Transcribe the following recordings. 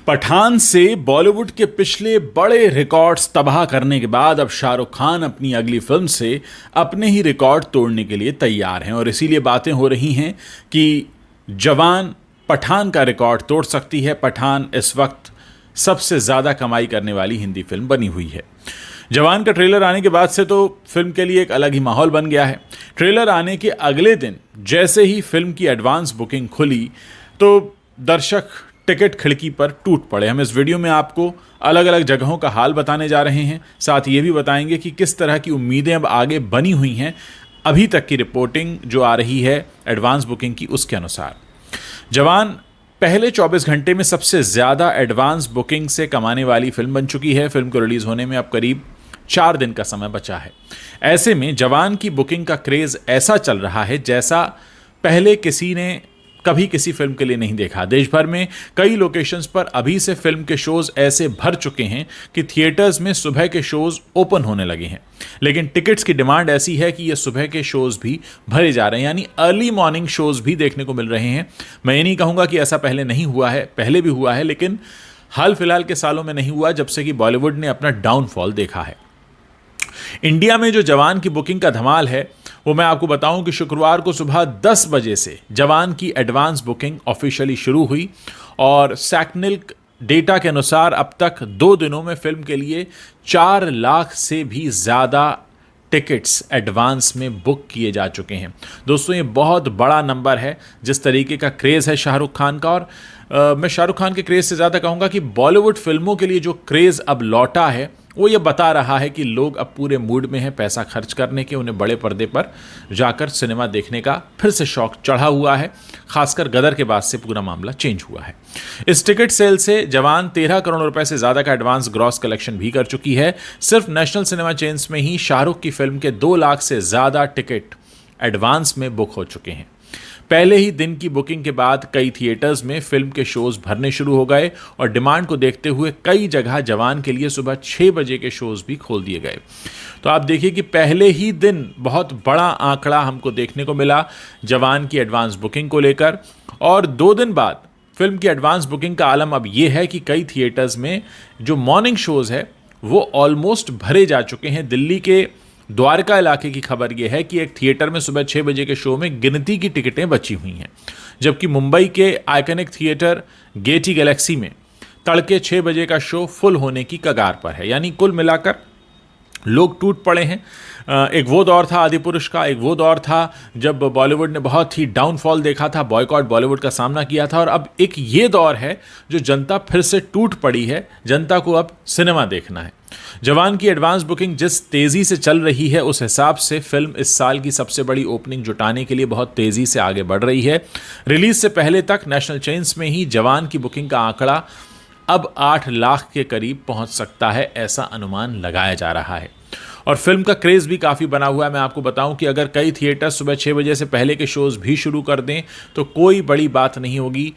पठान से बॉलीवुड के पिछले बड़े रिकॉर्ड्स तबाह करने के बाद अब शाहरुख खान अपनी अगली फिल्म से अपने ही रिकॉर्ड तोड़ने के लिए तैयार हैं और इसीलिए बातें हो रही हैं कि जवान पठान का रिकॉर्ड तोड़ सकती है। पठान इस वक्त सबसे ज़्यादा कमाई करने वाली हिंदी फिल्म बनी हुई है। जवान का ट्रेलर आने के बाद से तो फिल्म के लिए एक अलग ही माहौल बन गया है। ट्रेलर आने के अगले दिन जैसे ही फिल्म की एडवांस बुकिंग खुली तो दर्शक टिकट खिड़की पर टूट पड़े। हम इस वीडियो में आपको अलग अलग जगहों का हाल बताने जा रहे हैं, साथ ये भी बताएंगे कि किस तरह की उम्मीदें अब आगे बनी हुई हैं। अभी तक की रिपोर्टिंग जो आ रही है एडवांस बुकिंग की, उसके अनुसार जवान पहले 24 घंटे में सबसे ज़्यादा एडवांस बुकिंग से कमाने वाली फिल्म बन चुकी है। फिल्म को रिलीज़ होने में अब करीब 4 दिन का समय बचा है। ऐसे में जवान की बुकिंग का क्रेज़ ऐसा चल रहा है जैसा पहले किसी ने कभी किसी फिल्म के लिए नहीं देखा। देश भर में कई लोकेशंस पर अभी से फिल्म के शोज ऐसे भर चुके हैं कि थिएटर्स में सुबह के शोज ओपन होने लगे हैं, लेकिन टिकट्स की डिमांड ऐसी है कि ये सुबह के शोज भी भरे जा रहे हैं, यानी अर्ली मॉर्निंग शोज भी देखने को मिल रहे हैं। मैं ये नहीं कहूँगा कि ऐसा पहले नहीं हुआ है, पहले भी हुआ है, लेकिन हाल फिलहाल के सालों में नहीं हुआ जब से कि बॉलीवुड ने अपना डाउनफॉल देखा है। इंडिया में जो जवान की बुकिंग का धमाल है वो मैं आपको बताऊं कि शुक्रवार को सुबह 10 बजे से जवान की एडवांस बुकिंग ऑफिशियली शुरू हुई और सैकनिल्क डेटा के अनुसार अब तक 2 दिनों में फिल्म के लिए 4 लाख से भी ज़्यादा टिकट्स एडवांस में बुक किए जा चुके हैं। दोस्तों, ये बहुत बड़ा नंबर है। जिस तरीके का क्रेज़ है शाहरुख खान का, और मैं शाहरुख खान के क्रेज़ से ज़्यादा कहूँगा कि बॉलीवुड फिल्मों के लिए जो क्रेज़ अब लौटा है वो ये बता रहा है कि लोग अब पूरे मूड में हैं पैसा खर्च करने के। उन्हें बड़े पर्दे पर जाकर सिनेमा देखने का फिर से शौक चढ़ा हुआ है। खासकर गदर के बाद से पूरा मामला चेंज हुआ है। इस टिकट सेल से जवान 13 करोड़ रुपए से ज़्यादा का एडवांस ग्रॉस कलेक्शन भी कर चुकी है। सिर्फ नेशनल सिनेमा चेन्स में ही शाहरुख की फिल्म के 2 लाख से ज़्यादा टिकट एडवांस में बुक हो चुके हैं। पहले ही दिन की बुकिंग के बाद कई थिएटर्स में फिल्म के शोज भरने शुरू हो गए और डिमांड को देखते हुए कई जगह जवान के लिए सुबह 6 बजे के शोज भी खोल दिए गए। तो आप देखिए कि पहले ही दिन बहुत बड़ा आंकड़ा हमको देखने को मिला जवान की एडवांस बुकिंग को लेकर, और 2 दिन बाद फिल्म की एडवांस बुकिंग का आलम अब ये है कि कई थिएटर्स में जो मॉर्निंग शोज है वो ऑलमोस्ट भरे जा चुके हैं। दिल्ली के द्वारका इलाके की खबर यह है कि एक थिएटर में सुबह 6 बजे के शो में गिनती की टिकटें बची हुई हैं, जबकि मुंबई के आइकनिक थिएटर गेटी गैलेक्सी में तड़के 6 बजे का शो फुल होने की कगार पर है। यानी कुल मिलाकर लोग टूट पड़े हैं। एक वो दौर था आदिपुरुष का, एक वो दौर था जब बॉलीवुड ने बहुत ही डाउनफॉल देखा था, बॉयकॉट बॉलीवुड का सामना किया था, और अब एक ये दौर है जो जनता फिर से टूट पड़ी है। जनता को अब सिनेमा देखना है। जवान की एडवांस बुकिंग जिस तेज़ी से चल रही है उस हिसाब से फिल्म इस साल की सबसे बड़ी ओपनिंग जुटाने के लिए बहुत तेज़ी से आगे बढ़ रही है। रिलीज से पहले तक नेशनल चेन्स में ही जवान की बुकिंग का आंकड़ा अब 8 लाख के करीब पहुंच सकता है, ऐसा अनुमान लगाया जा रहा है। और फिल्म का क्रेज़ भी काफ़ी बना हुआ है। मैं आपको बताऊं कि अगर कई थिएटर सुबह 6 बजे से पहले के शोज़ भी शुरू कर दें तो कोई बड़ी बात नहीं होगी।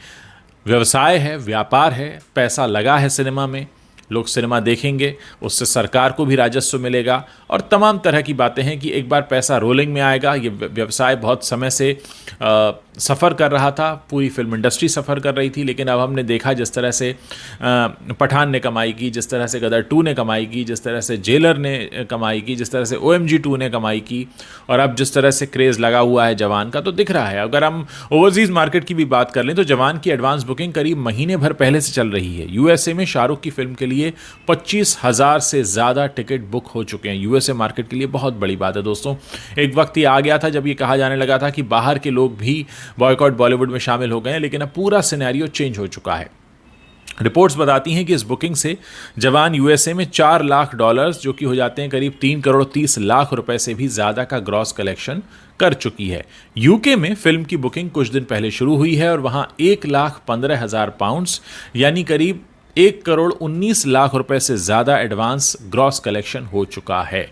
व्यवसाय है, व्यापार है, पैसा लगा है सिनेमा में, लोग सिनेमा देखेंगे, उससे सरकार को भी राजस्व मिलेगा और तमाम तरह की बातें हैं कि एक बार पैसा रोलिंग में आएगा। ये व्यवसाय बहुत समय से सफ़र कर रहा था, पूरी फिल्म इंडस्ट्री सफ़र कर रही थी, लेकिन अब हमने देखा जिस तरह से पठान ने कमाई की, जिस तरह से गदर 2 ने कमाई की, जिस तरह से जेलर ने कमाई की, जिस तरह से OMG 2 ने कमाई की, और अब जिस तरह से क्रेज़ लगा हुआ है जवान का, तो दिख रहा है। अगर हम ओवरसीज़ मार्केट की भी बात कर लें तो जवान की एडवांस बुकिंग करीब महीने भर पहले से चल रही है। USA में शाहरुख की फिल्म के लिए 25,000 से ज़्यादा टिकट बुक हो चुके हैं। USA मार्केट के लिए बहुत बड़ी बात है दोस्तों। एक वक्त ये आ गया था जब ये कहा जाने लगा था कि बाहर के लोग भी बॉयकॉट बॉलीवुड में शामिल हो गए हैं, लेकिन अब पूरा सिनेरियो चेंज हो चुका है। रिपोर्ट्स बताती हैं कि इस बुकिंग से जवान USA में $4 लाख, जो कि हो जाते हैं करीब 3 करोड़ 30 लाख रुपए से भी ज़्यादा का ग्रॉस कलेक्शन कर चुकी है। UK में फिल्म की बुकिंग कुछ दिन पहले शुरू हुई है और वहाँ 1,15,000 पाउंड्स यानी करीब 1 करोड़ 19 लाख रुपए से ज़्यादा एडवांस ग्रॉस कलेक्शन हो चुका है।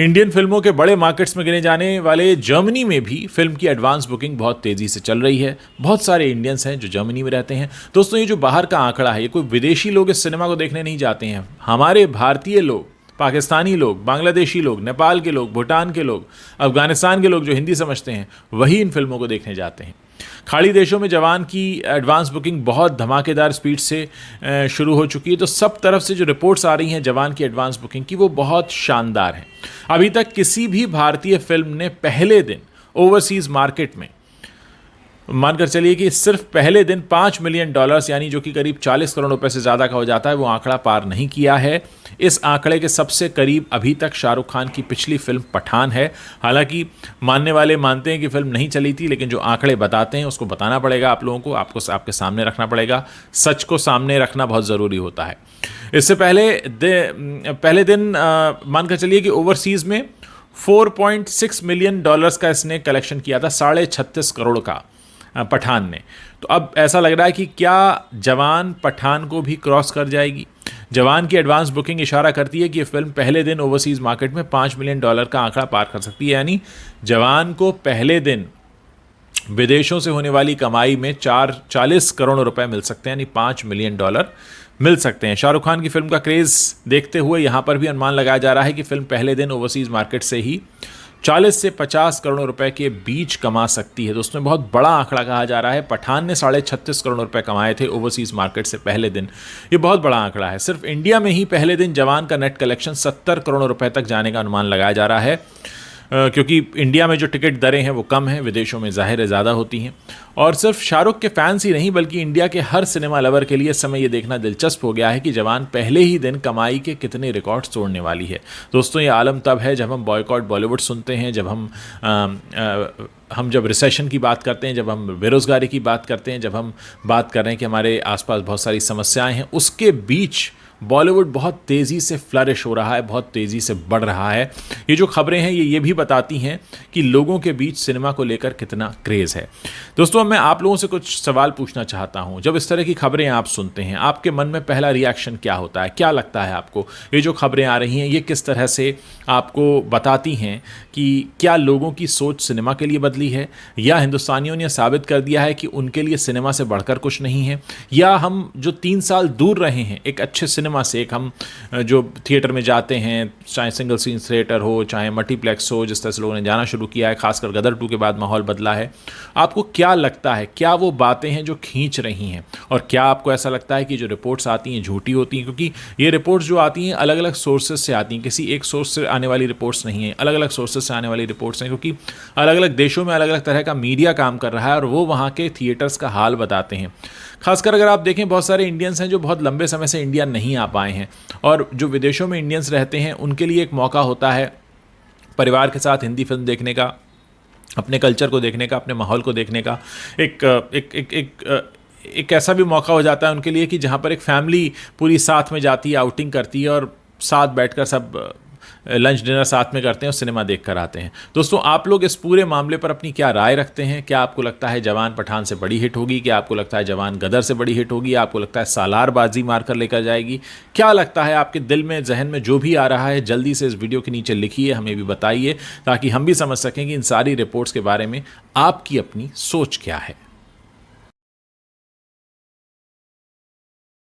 इंडियन फिल्मों के बड़े मार्केट्स में गिने जाने वाले जर्मनी में भी फिल्म की एडवांस बुकिंग बहुत तेज़ी से चल रही है। बहुत सारे इंडियंस हैं जो जर्मनी में रहते हैं। दोस्तों, ये जो बाहर का आंकड़ा है, ये कोई विदेशी लोग इस सिनेमा को देखने नहीं जाते हैं। हमारे भारतीय लोग, पाकिस्तानी लोग, बांग्लादेशी लोग, नेपाल के लोग, भूटान के लोग, अफगानिस्तान के लोग जो हिंदी समझते हैं वही इन फिल्मों को देखने जाते हैं। खाड़ी देशों में जवान की एडवांस बुकिंग बहुत धमाकेदार स्पीड से शुरू हो चुकी है। तो सब तरफ से जो रिपोर्ट्स आ रही हैं जवान की एडवांस बुकिंग की, वो बहुत शानदार हैं। अभी तक किसी भी भारतीय फिल्म ने पहले दिन ओवरसीज मार्केट में, मानकर चलिए कि सिर्फ पहले दिन $5 मिलियन, यानी जो कि करीब 40 करोड़ रुपए से ज़्यादा का हो जाता है, वो आंकड़ा पार नहीं किया है। इस आंकड़े के सबसे करीब अभी तक शाहरुख खान की पिछली फिल्म पठान है। हालांकि मानने वाले मानते हैं कि फिल्म नहीं चली थी, लेकिन जो आंकड़े बताते हैं उसको बताना पड़ेगा आप लोगों को, आपको आपके सामने रखना पड़ेगा। सच को सामने रखना बहुत ज़रूरी होता है। इससे पहले दिन मानकर चलिए कि ओवरसीज़ में $4.6 मिलियन का इसने कलेक्शन किया था, 36.5 करोड़ का पठान ने। तो अब ऐसा लग रहा है कि क्या जवान पठान को भी क्रॉस कर जाएगी। जवान की एडवांस बुकिंग इशारा करती है कि ये फिल्म पहले दिन ओवरसीज मार्केट में $5 मिलियन का आंकड़ा पार कर सकती है। यानी जवान को पहले दिन विदेशों से होने वाली कमाई में 40 करोड़ रुपए मिल सकते हैं, यानी $5 मिलियन मिल सकते हैं। शाहरुख खान की फिल्म का क्रेज़ देखते हुए यहाँ पर भी अनुमान लगाया जा रहा है कि फिल्म पहले दिन ओवरसीज मार्केट से ही 40 से 50 करोड़ रुपए के बीच कमा सकती है। दोस्तों, बहुत बड़ा आंकड़ा कहा जा रहा है। पठान ने 36.5 करोड़ रुपए कमाए थे ओवरसीज मार्केट से पहले दिन। ये बहुत बड़ा आंकड़ा है। सिर्फ इंडिया में ही पहले दिन जवान का नेट कलेक्शन 70 करोड़ रुपए तक जाने का अनुमान लगाया जा रहा है, क्योंकि इंडिया में जो टिकट दरें हैं वो कम हैं, विदेशों में ज़ाहिर है ज़्यादा होती हैं। और सिर्फ शाहरुख के फैंस ही नहीं, बल्कि इंडिया के हर सिनेमा लवर के लिए इस समय ये देखना दिलचस्प हो गया है कि जवान पहले ही दिन कमाई के कितने रिकॉर्ड्स तोड़ने वाली है। दोस्तों, ये आलम तब है जब हम बॉयकॉट बॉलीवुड सुनते हैं, जब हम जब रिसेशन की बात करते हैं, जब हम बेरोज़गारी की बात करते हैं, जब हम बात कर रहे हैं कि हमारे आसपास बहुत सारी समस्याएं हैं, उसके बीच बॉलीवुड बहुत तेज़ी से फ्लरिश हो रहा है, बहुत तेज़ी से बढ़ रहा है। ये जो खबरें हैं ये भी बताती हैं कि लोगों के बीच सिनेमा को लेकर कितना क्रेज़ है। दोस्तों, मैं आप लोगों से कुछ सवाल पूछना चाहता हूं। जब इस तरह की खबरें आप सुनते हैं, आपके मन में पहला रिएक्शन क्या होता है? क्या लगता है आपको ये जो खबरें आ रही हैं ये किस तरह से आपको बताती हैं कि क्या लोगों की सोच सिनेमा के लिए बदली है, या हिंदुस्तानियों ने साबित कर दिया है कि उनके लिए सिनेमा से बढ़कर कुछ नहीं है, या हम जो 3 साल दूर रहे हैं एक अच्छे सिनेमा से, एक हम जो थिएटर में जाते हैं, चाहे सिंगल स्क्रीन थिएटर हो, चाहे मल्टीप्लेक्स हो, जिस तरह से लोगों ने जाना शुरू किया है, खासकर गदर 2 के बाद माहौल बदला है। आपको क्या लगता है, क्या वो बातें हैं जो खींच रही हैं, और क्या आपको ऐसा लगता है कि जो रिपोर्ट्स आती हैं झूठी होती हैं? क्योंकि ये रिपोर्ट्स जो आती हैं अलग अलग सोर्सेज से आती हैं, किसी एक सोर्स से आने वाली रिपोर्ट्स नहीं हैं, अलग अलग सोर्सेज से आने वाली रिपोर्ट्स हैं, क्योंकि अलग अलग देशों में अलग अलग तरह का मीडिया काम कर रहा है और वो वहाँ के थिएटर्स का हाल बताते हैं। खासकर अगर आप देखें, बहुत सारे इंडियंस हैं जो बहुत लंबे समय से इंडिया नहीं आ पाए हैं, और जो विदेशों में इंडियंस रहते हैं उनके लिए एक मौका होता है परिवार के साथ हिंदी फिल्म देखने का, अपने कल्चर को देखने का, अपने माहौल को देखने का। एक ऐसा भी मौका हो जाता है उनके लिए कि जहाँ पर एक फैमिली पूरी साथ में जाती है, आउटिंग करती है, और साथ बैठकर सब लंच डिनर साथ में करते हैं और सिनेमा देख कर आते हैं। दोस्तों, आप लोग इस पूरे मामले पर अपनी क्या राय रखते हैं? क्या आपको लगता है जवान पठान से बड़ी हिट होगी? क्या आपको लगता है जवान गदर से बड़ी हिट होगी? आपको लगता है सालार बाजी मारकर लेकर जाएगी? क्या लगता है आपके दिल में, जहन में जो भी आ रहा है? जल्दी से इस वीडियो के नीचे लिखिए, हमें भी बताइए, ताकि हम भी समझ सकें कि इन सारी रिपोर्ट्स के बारे में आपकी अपनी सोच क्या है।